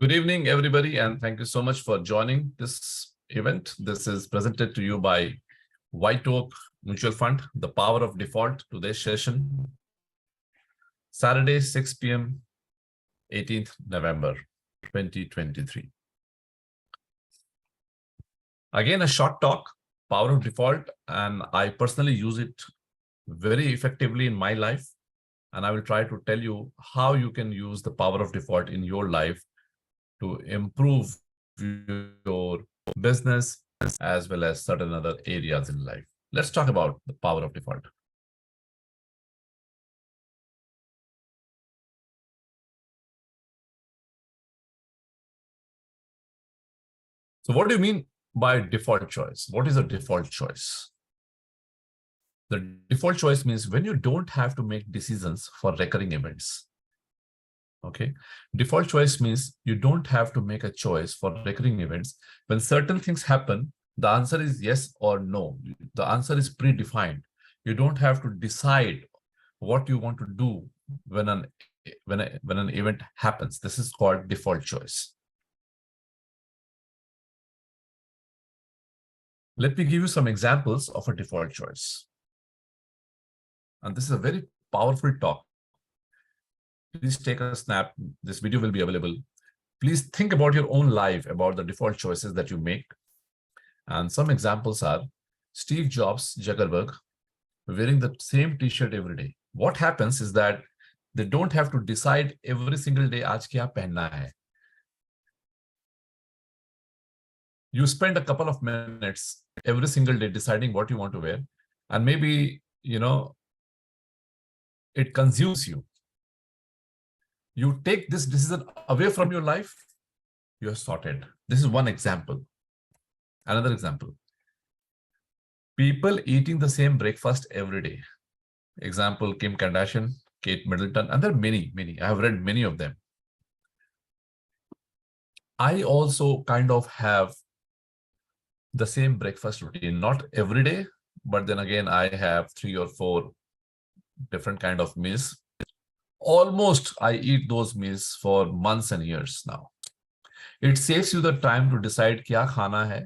Good evening, everybody, and thank you so much for joining this event. This is presented to you by White Oak Mutual Fund, The Power of Default, today's session, Saturday, 6 p.m., 18th November, 2023. Again, a short talk, Power of Default, and I personally use it very effectively in my life, and I will try to tell you how you can use the power of default in your life to improve your business as well as certain other areas in life. Let's talk about the power of default. So what do you mean by default choice? What is a default choice? The default choice means when you don't have to make decisions for recurring events. Okay. Default choice means you don't have to make a choice for recurring events. When certain things happen, the answer is yes or no. The answer is predefined. You don't have to decide what you want to do when an event happens. This is called default choice. Let me give you some examples of a default choice. And this is a very powerful talk. Please take a snap. This video will be available. Please think about your own life, about the default choices that you make. And some examples are Steve Jobs, Zuckerberg, wearing the same t-shirt every day. What happens is that they don't have to decide every single day, aaj kya pehenna hai. You spend a couple of minutes every single day deciding what you want to wear. And maybe, it consumes you. You take this decision away from your life, you're sorted. This is one example. Another example. People eating the same breakfast every day. Example, Kim Kardashian, Kate Middleton, and there are many. I have read many of them. I also kind of have the same breakfast routine, not every day, but then again, I have 3 or 4 different kind of meals. Almost I eat those meals for months and years now. It saves you the time to decide kya khana hai,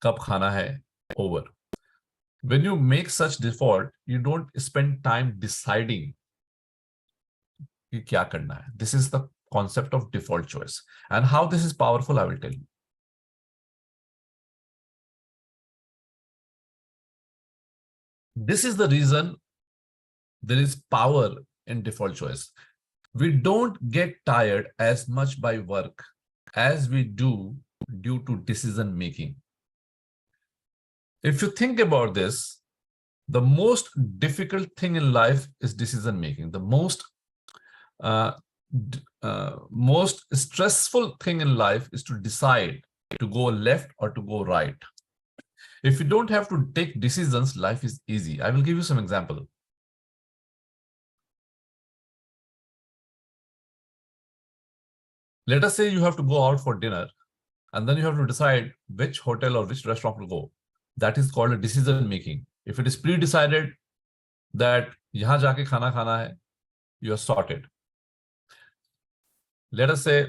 kab khana hai, over. When you make such default, you don't spend time deciding ki kya karna hai. This is the concept of default choice. And how this is powerful, I will tell you. This is the reason there is power in default choice. We don't get tired as much by work as we do due to decision making. If you think about this, the most difficult thing in life is decision making. The most stressful thing in life is to decide to go left or to go right. If you don't have to take decisions, life is easy. I will give you some example. Let us say you have to go out for dinner and then you have to decide which hotel or which restaurant to go. That is called a decision making. If it is pre-decided that yahan jaake khana hai, you are sorted. Let us say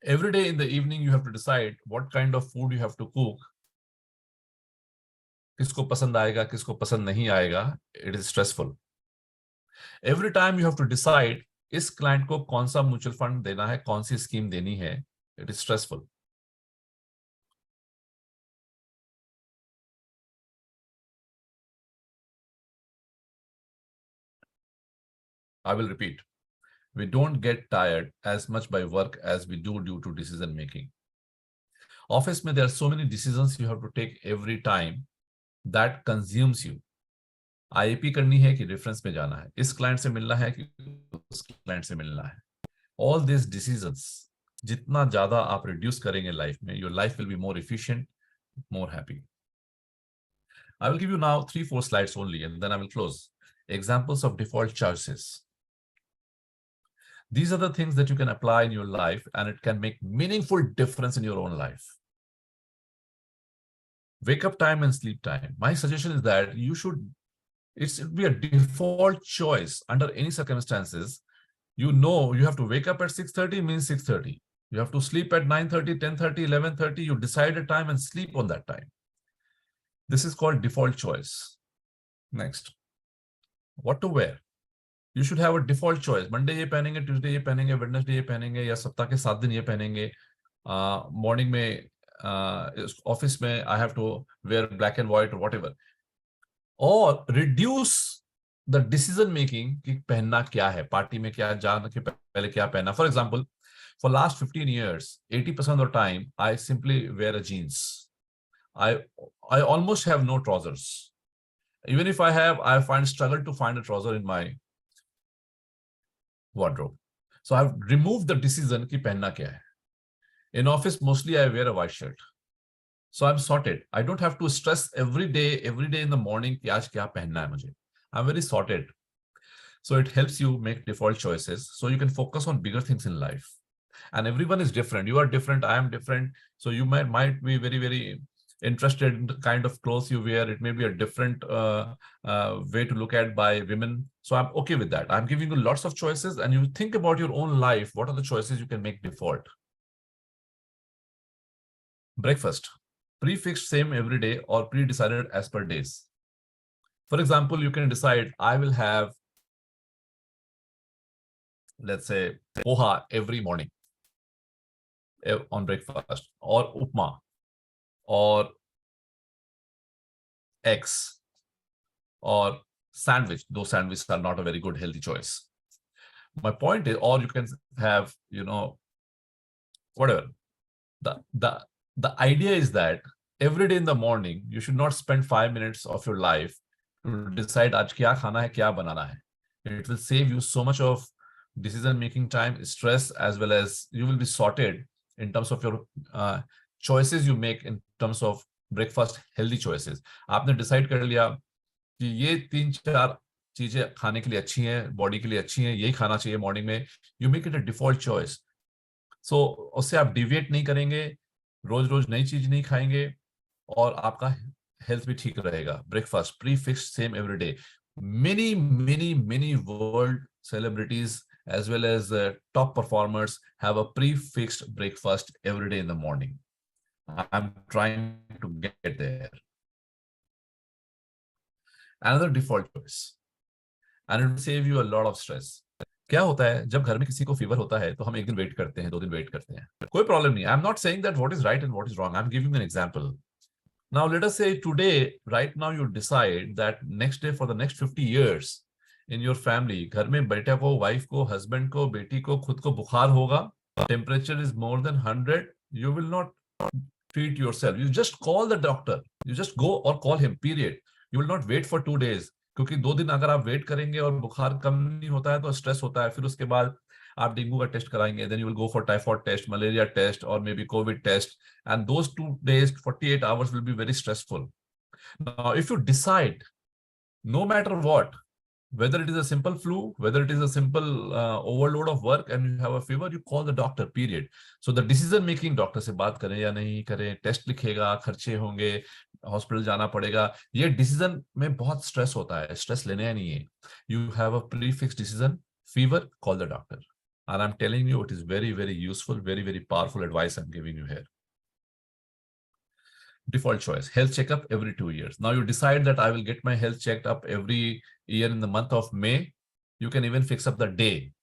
every day in the evening you have to decide what kind of food you have to cook. Kisko pasand aayega, kisko pasand nahi aayega. It is stressful. Every time you have to decide इस client को कौन सा mutual fund देना है, कौन सी scheme देनी है. It is stressful. I will repeat. We don't get tired as much by work as we do due to decision making. Office में there are so many decisions you have to take every time that consumes you. IAP करनी है कि reference में जाना है, इस client से मिलना है कि उस क्लाइंट से मिलना है. All these decisions, जितना ज्यादा आप रिड्यूस करेंगे लाइफ में, your life will be more efficient, more happy. I will give you now 3-4 slides only, and then I will close. Examples of default choices. These are the things that you can apply in your life, and it can make meaningful difference in your own life. Wake up time and sleep time. My suggestion is that it should be a default choice under any circumstances You know you have to wake up at 6:30 means 6:30. You have to sleep at 9:30, 10:30, 11:30. You decide a time and sleep on that time. This is called default choice. Next, what to wear. You should have a default choice. Monday ये पहनेंगे, Tuesday ये पहनेंगे, Wednesday ये पहनेंगे, या सप्ताह के 7 दिन ये पहनेंगे. Morning में office में I have to wear black and white or whatever. Or reduce the decision making कि पहनना क्या है, पार्टी में क्या जाना के पहले क्या पहनना. For example, for last 15 years, 80% of the time, I simply wear a jeans. I almost have no trousers. Even if I have, I find struggle to find a trouser in my wardrobe. So I've removed the decision कि पहनना क्या है. In office, mostly I wear a white shirt. So I'm sorted. I don't have to stress every day in the morning कि आज क्या पहनना है मुझे. I'm very sorted. So it helps you make default choices so you can focus on bigger things in life. And everyone is different. You are different. I am different. So you might be very, very interested in the kind of clothes you wear. It may be a different way to look at by women. So I'm okay with that. I'm giving you lots of choices, and you think about your own life. What are the choices you can make default? Breakfast, prefixed same every day or pre-decided as per days. For example, you can decide I will have, let's say, poha every morning on breakfast, or upma, or eggs, or sandwich. Those sandwiches are not a very good healthy choice. My point is, or you can have, whatever. The idea is that every day in the morning, you should not spend 5 minutes of your life to decide आज क्या खाना है, क्या बनाना है. It will save you so much of decision-making time, stress, as well as you will be sorted in terms of your choices you make in terms of breakfast healthy choices. आपने decide कर लिया कि ये 3-4 चीजें खाने के लिए अच्छी हैं, बॉडी के लिए अच्छी हैं, यही खाना चाहिए मॉर्निंग में. You make it a default choice. So उससे आप deviate नहीं करेंगे, रोज-रोज नई चीज नहीं खाएंगे, और आपका हेल्थ भी ठीक रहेगा. Breakfast prefixed same every day. Many world celebrities as well as top performers have a prefixed breakfast every day in the morning. I'm trying to get there. Another default choice, and it will save you a lot of stress. क्या होता है जब घर में किसी को fever होता है तो हम एक दिन वेट करते हैं, 2 दिन वेट करते हैं, कोई प्रॉब्लम नहीं. I am not saying that what is right and what is wrong. I am giving an example. Now let us say today, right now you decide that next day for the next 50 years in your family, घर में बेटे को, wife को, husband को, बेटी को, खुद को बुखार होगा, temperature is more than 100, you will not treat yourself. You just call the doctor. You just go or call him, period. You will not wait for 2 days. क्योंकि 2 दिन अगर आप वेट करेंगे और बुखार कम नहीं होता है तो स्ट्रेस होता है. फिर उसके बाद आप डेंगू का टेस्ट कराएंगे, then you will go for typhoid test, malaria test, or maybe COVID test, and those 2 days, 48 hours will be very stressful. Now, if you decide, no matter what, whether it is a simple flu, whether it is a simple overload of work and you have a fever, you call the doctor, period. So the decision making, doctor से बात करें या नहीं करें, test लिखेगा, खर्चे होंगे, hospital जाना पड़ेगा, ये डिसीजन में बहुत स्ट्रेस होता है. स्ट्रेस लेने नहीं है. You have a prefixed decision, fever, call the doctor. And I'm telling you, it is very useful, very powerful advice I'm giving you here. Default choice, health checkup every 2 years. Now you decide that I will get my health checked up every year in the month of May. You can even fix up the day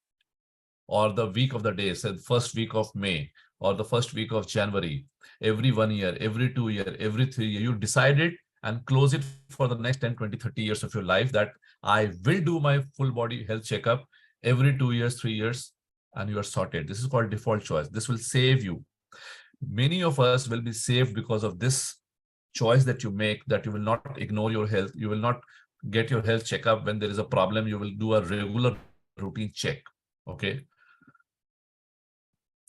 or the week of the day, say the first week of May or the first week of January, every 1 year, every 2 year, every 3 year. You decide it and close it for the next 10, 20, 30 years of your life that I will do my full body health checkup every 2 years, 3 years, and you are sorted. This is called default choice. This will save you. Many of us will be saved because of this choice that you make, that you will not ignore your health. You will not get your health checkup when there is a problem. You will do a regular routine check. Okay.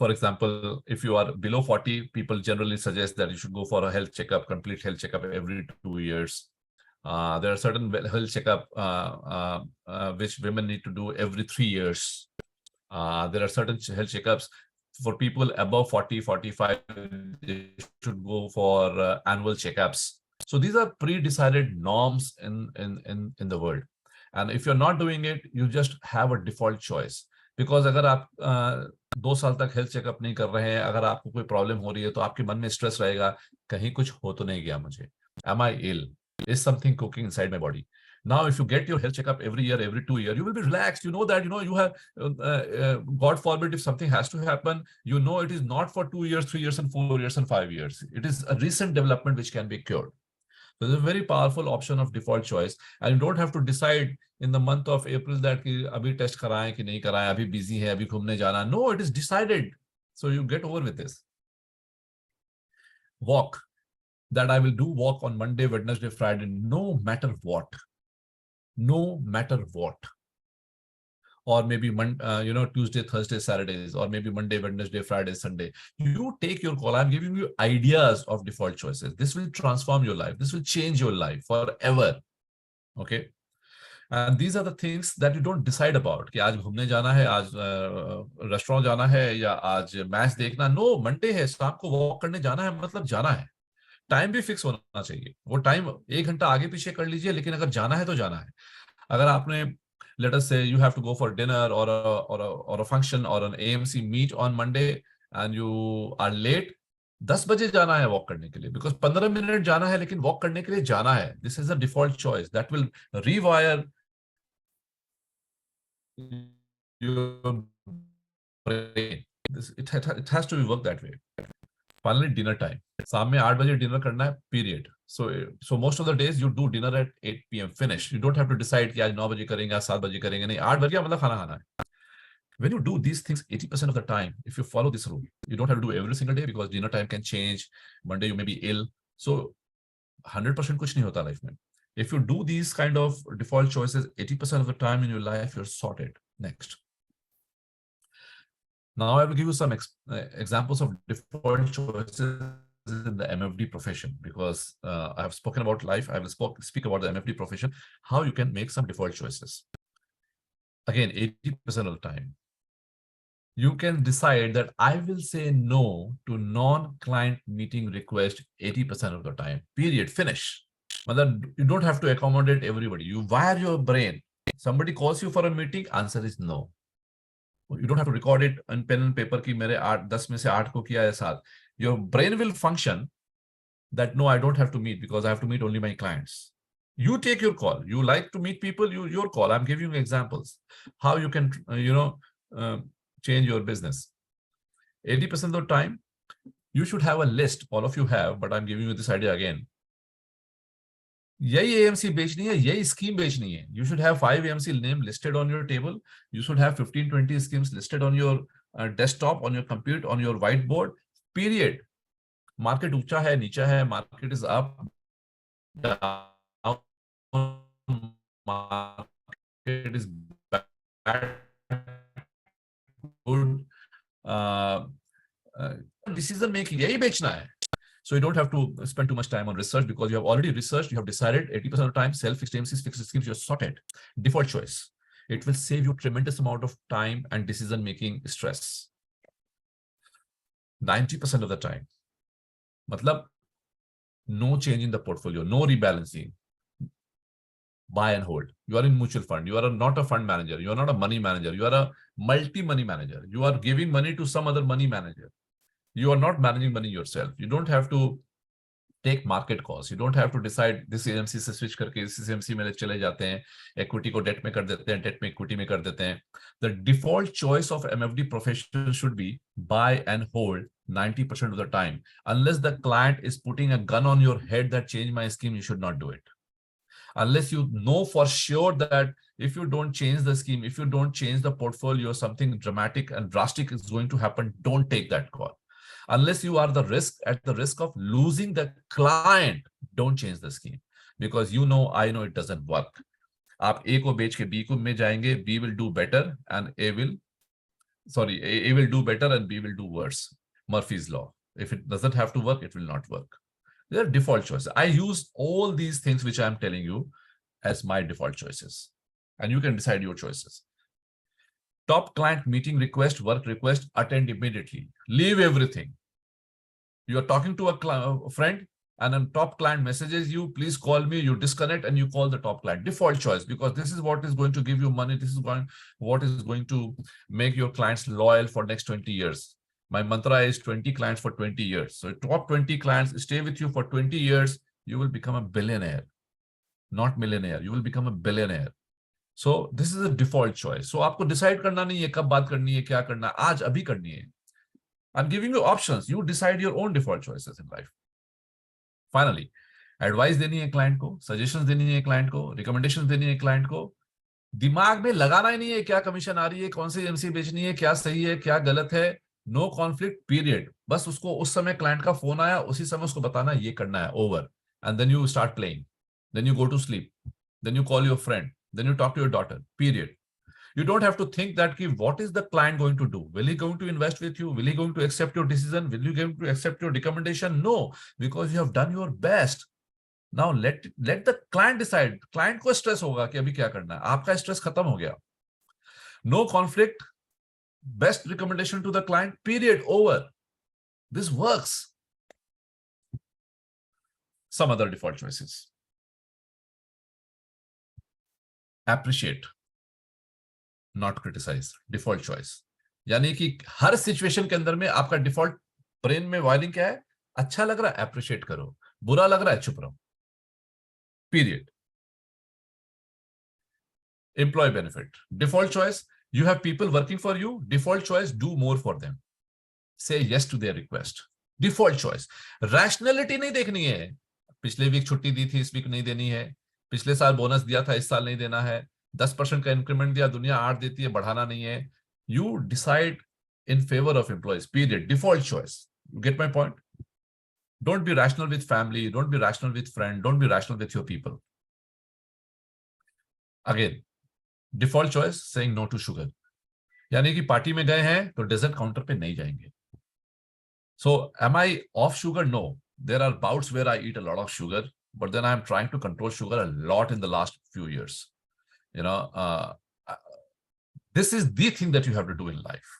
For example, if you are below 40, people generally suggest that you should go for a health checkup, complete health checkup every 2 years. There are certain health checkup which women need to do every 3 years. There are certain health checkups for people above 40, 45, they should go for annual checkups. So these are pre-decided norms in the world. And if you're not doing it, you just have a default choice. Because अगर आप 2 साल तक health checkup नहीं कर रहे हैं, अगर आपको कोई प्रॉब्लम हो रही है तो आपके मन में स्ट्रेस रहेगा, कहीं कुछ हो तो नहीं गया मुझे, am I ill, is something cooking inside my body. Now if you get your health checkup every year, every 2 years, you will be relaxed. You know that, you have God forbid if something has to happen, it is not for 2 years, 3 years and 4 years and 5 years. It is a recent development which can be cured. So it's a very powerful option of default choice, and you don't have to decide in the month of April that कि अभी test कराएं कि नहीं कराएं, अभी busy है, अभी घूमने जाना. No, it is decided. So you get over with this. Walk. That I will do walk on Monday, Wednesday, Friday, no matter what. No matter what. Or maybe Tuesday, Thursday, Saturdays, or maybe Monday, Wednesday, Friday, Sunday. You take your call. I'm giving you ideas of default choices. This will transform your life. This will change your life forever. Okay. And these are the things that you don't decide about. कि आज घूमने जाना है, आज restaurant जाना है, या आज मैच देखना. नो, मंडे है, शाम को वॉक करने जाना है, मतलब जाना है. टाइम भी फिक्स होना चाहिए. वो टाइम 1 घंटा आगे पीछे कर लीजिए, लेकिन अगर जाना है तो जाना है. अगर आपने let us say you have to go for dinner or a function or an AMC meet on Monday and you are late, 10 बजे जाना है वॉक करने के लिए, बिकॉज 15 मिनट जाना है लेकिन वॉक करने के लिए जाना है. This is a default choice that will रीवायर your brain. It has to be work that way. Finally, dinner time. शाम में 8 बजे डिनर करना है, period. So most of the days you do dinner at 8 p.m. finish. You don't have to decide कि आज 9 बजे करेंगे, आज 7 बजे करेंगे. नहीं, 8 बजे मतलब खाना खाना है. When you do these things 80% of the time, if you follow this rule, you don't have to do every single day because dinner time can change. Monday you may be ill. So 100% कुछ नहीं होता life में. If you do these kind of default choices 80% of the time in your life, you're sorted. Next. Now I will give you some examples of default choices in the MFD profession, because I have spoken about life. I will speak about the MFD profession, how you can make some default choices. Again, 80% of the time, you can decide that I will say no to non-client meeting request 80% of the time. Period. Finish. You don't have to accommodate everybody. You wire your brain. Somebody calls you for a meeting, answer is no. You don't have to record it on pen and paper कि मेरे 10 में से 8 को किया है 7. Your brain will function that no, I don't have to meet because I have to meet only my clients. You take your call. You like to meet people, your call. I'm giving you examples how you can change your business. 80% of the time, you should have a list. All of you have, but I'm giving you this idea again. यही AMC बेचनी है, यही scheme बेचनी है. You should have 5 AMC name listed on your table. You should have 15-20 schemes listed on your desktop, on your computer, on your whiteboard. Period. Market ऊंचा है, नीचा है, market is up, down, market is bad, good. Decision making यही बेचना है. So you don't have to spend too much time on research because you have already researched, you have decided 80% of the time, self-fixed AMCs, fixed schemes, you're sorted. Default choice. It will save you tremendous amount of time and decision-making stress. 90% of the time. Matlab, no change in the portfolio, no rebalancing. Buy and hold. You are in mutual fund. You are not a fund manager. You are not a money manager. You are a multi-money manager. You are giving money to some other money manager. You are not managing money yourself. You don't have to take market calls. You don't have to decide this AMC से switch करके इस AMC में चले जाते हैं, equity को debt में कर देते हैं, debt में equity में कर देते हैं. The default choice of MFD professional should be buy and hold 90% of the time. Unless the client is putting a gun on your head that change my scheme, you should not do it. Unless you know for sure that if you don't change the scheme, if you don't change the portfolio, something dramatic and drastic is going to happen, don't take that call. Unless you are at the risk of losing the client, don't change the scheme, because I know it doesn't work. आप A को बेच के B को में जाएंगे, B will do better and A will do better and B will do worse. Murphy's law. If it doesn't have to work, it will not work. They are default choices. I use all these things which I'm telling you as my default choices, and you can decide your choices. Top client meeting request, work request, attend immediately. Leave everything. You are talking to a friend, and a top client messages you, please call me, you disconnect and you call the top client. Default choice, because this is what is going to give you money. This is what is going to make your clients loyal for next 20 years. My mantra is 20 clients for 20 years. So top 20 clients stay with you for 20 years. You will become a billionaire, not millionaire. You will become a billionaire. So this is a default choice. So आपको decide करना नहीं है कब बात करनी है, क्या करना है, आज अभी करनी है. I'm giving you options. You decide your own default choices in life. Finally, advice देनी है क्लाइंट को, सजेशंस देनी है क्लाइंट को, रिकमेंडेशंस देनी है क्लाइंट को. दिमाग में लगाना ही नहीं है क्या कमीशन आ रही है, कौन सी एमसी बेचनी है, क्या सही है, क्या गलत है. No conflict period. बस उसको उस समय क्लाइंट का फोन आया, उसी समय उसको बताना ये करना है, over. And then you start playing, then you go to sleep, then you call your friend, then you talk to your daughter, period. You don't have to think that what is the client going to do? Will he going to invest with you? Will he going to accept your decision? Will you going to accept your recommendation? No, because you have done your best. Now let the client decide. Client को stress होगा कि अभी क्या करना है. आपका stress खत्म हो गया. No conflict. Best recommendation to the client, period, over. This works. Some other default choices. Appreciate, not criticize. Default choice. यानी कि हर सिचुएशन के अंदर में आपका डिफॉल्ट ब्रेन में वायरिंग क्या है? अच्छा लग रहा है अप्रिशिएट करो, बुरा लग रहा है चुप रहो, period. Employ benefit, default choice. You have people working for you, default choice, do more for them. Say yes to their request. Default choice. Rationality नहीं देखनी है. पिछले वीक छुट्टी दी थी, इस वीक नहीं देनी है. पिछले साल बोनस दिया था, इस साल नहीं देना है. 10% का इंक्रीमेंट दिया, दुनिया 8 देती है, बढ़ाना नहीं है. You decide in favor of employees, period. Default choice. You get my point? Don't be rational with family. Don't be rational with friends. Don't be rational with your people. Again, default choice, saying no to sugar. यानी कि party में गए हैं तो desert counter पे नहीं जाएंगे. So am I off sugar? No. There are bouts where I eat a lot of sugar, but then I'm trying to control sugar a lot in the last few years. You know, this is the thing that you have to do in life.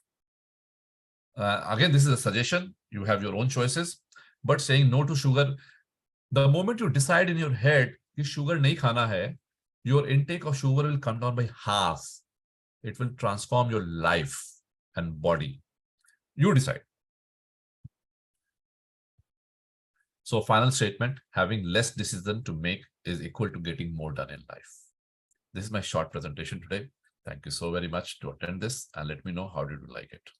Again, this is a suggestion. You have your own choices, but saying no to sugar, the moment you decide in your head कि sugar नहीं खाना है, your intake of sugar will come down by half. It will transform your life and body. You decide. So final statement, having less decision to make is equal to getting more done in life. This is my short presentation today. Thank you so very much to attend this, and let me know how did you like it.